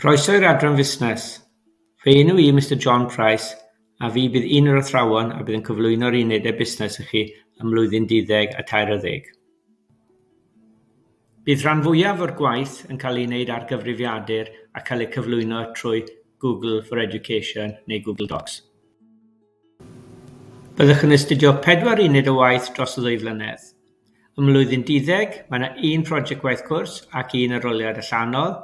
Croeso i'r adran Busnes. Fe enw I Mr John Price, a fi bydd un o'r athrawon a bydd yn cyflwyno'r unedau busnes i chi ym mlwyddyn 12 a 13. Bydd rhan fwyaf o'r gwaith yn cael ei wneud ar gyfrifiadur a cael ei cyflwyno trwy Google for Education neu Google Docs. Byddwch yn astudio 4 uned o waith dros y 2 flynedd. Ym mlwyddyn 12, mae yna 1 prosiect gwaith cwrs ac 1 aroliad allanol.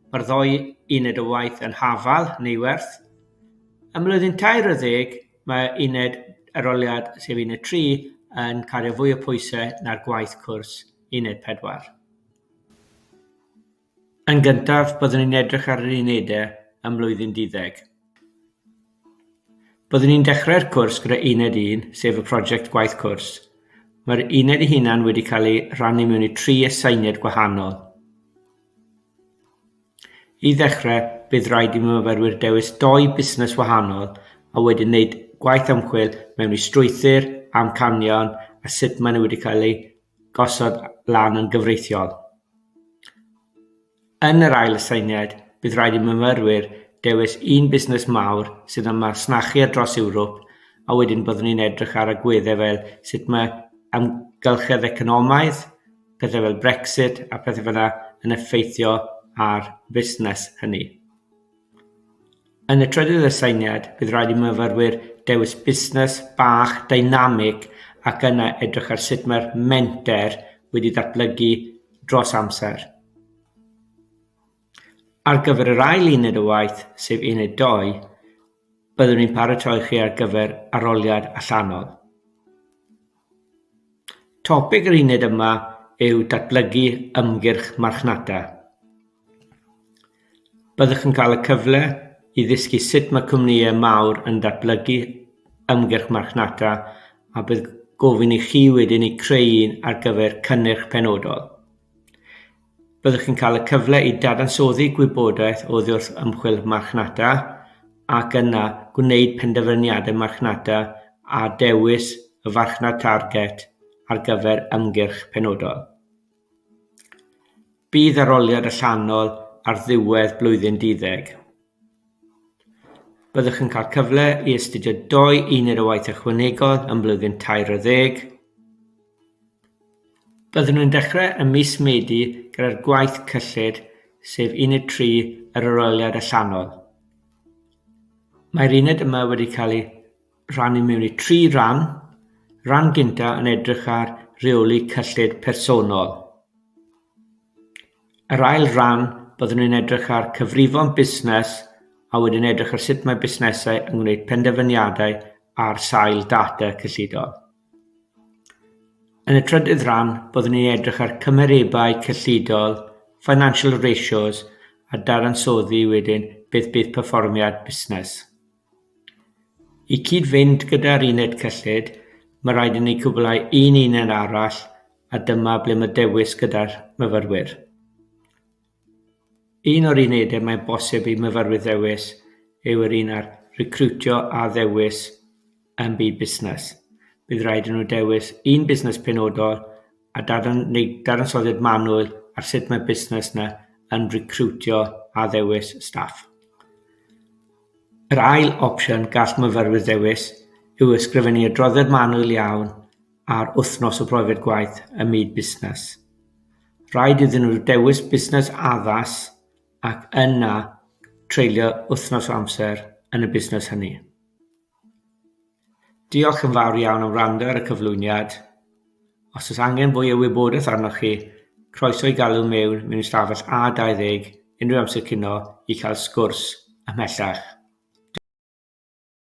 Mae'r 2 uned o waith yn Hafal neu Werth. Ym mlwyddyn 13, mae uned aroliad sef uned 3 yn cario fwy o pwysau na'r gwaith cwrs uned 4. Yn gyntaf, byddwn ni'n edrych ar yr unedau ym mlwyddyn 12. Byddwn ni'n dechrau'r cwrs gyda uned 1, sef y prosiect gwaith cwrs. Mae'r uned ei hunan wedi cael ei rannu mewn i 3 aseiniad gwahanol. I ddechrau, bydd rhaid i myfyrwyr dewis 2 busnes wahanol a wedyn wneud gwaith ymchwil mewn i strwythur, amcanion a sut maen nhw wedi cael ei gosod lan yn gyfreithiol. Yn yr ail aseiniad, bydd rhaid i myfyrwyr dewis 1 busnes mawr sydd yn masnachu ar dros Ewrop a wedyn byddwn ni'n edrych ar agweddau fel sut mae amgylchedd economaidd, pethau fel Brexit a pethau fel yna yn effeithio ar busnes hynny. Yn y trydydd aseiniad, bydd rhaid i myfyrwyr dewis busnes bach dynamig ac yna edrych ar sut mae'r menter wedi datblygu dros amser. Ar gyfer yr ail uned o waith, sef uned 2, byddwn ni'n paratoi chi ar gyfer aroliad allanol. Topig yr uned yma yw datblygu ymgyrch marchnata. Byddwch yn cael y cyfle i ddysgu sut mae cwmnïau mawr yn datblygu ymgyrch marchnata a bydd gofyn i chi wedyn i creu un ar gyfer cynnyrch penodol. Byddwch yn cael y cyfle i dadansoddi gwybodaeth oddi wrth ymchwil marchnata ac yna gwneud penderfyniadau marchnata a dewis y farchnad target ar gyfer ymgyrch penodol. Bydd aroliad allanol ar ddiwedd blwyddyn 12. Byddwch yn cael cyfle i astudio 2 uned o waith ychwanegol ym blwyddyn 13. Byddwn nhw'n dechrau ym mis Medi gyda'r gwaith cyllid sef uned 3 yr aroliad allanol. Mae'r uned yma wedi cael ei rannu mewn i 3 rhan. Rhan gyntaf yn edrych ar reoli cyllid personol. Yr ail rhan byddwn nhw'n edrych ar cyfrifon busnes a wedyn edrych ar sut mae busnesau yn gwneud penderfyniadau ar sail data cyllidol. Yn y trydydd rhan, byddwn ni'n edrych ar cymerebau cyllidol, financial ratios a dadansoddi wedyn beth bydd perfformiad busnes. I cyd-fynd gyda'r uned cyllid, mae rhaid i ni cwblhau 1 uned arall a dyma ble mae dewis gyda'r myfyrwyr. Un o'r unedau mae'n bosib i myfyrwyr ddewis yw yr un ar recrwtio a ddewis yn byd busnes. Bydd rhaid i nhw dewis 1 busnes penodol a dadansoddiad manwl ar sut mae busnes yna yn recrwtio a ddewis staff. Yr ail opsiwn gall myfyrwyr ddewis yw ysgrifennu adroddiad manwl iawn ar wythnos o brofiad gwaith ym myd busnes. Rhaid iddyn nhw dewis busnes addas ac yna treulio wythnos o amser yn y busnes hynny. Diolch yn fawr iawn am wrando ar y cyflwyniad. Os oes angen fwy o wybodaeth arnoch chi, croeso i galw mewn ystafell A20 unrhyw amser cino i cael sgwrs ymhellach.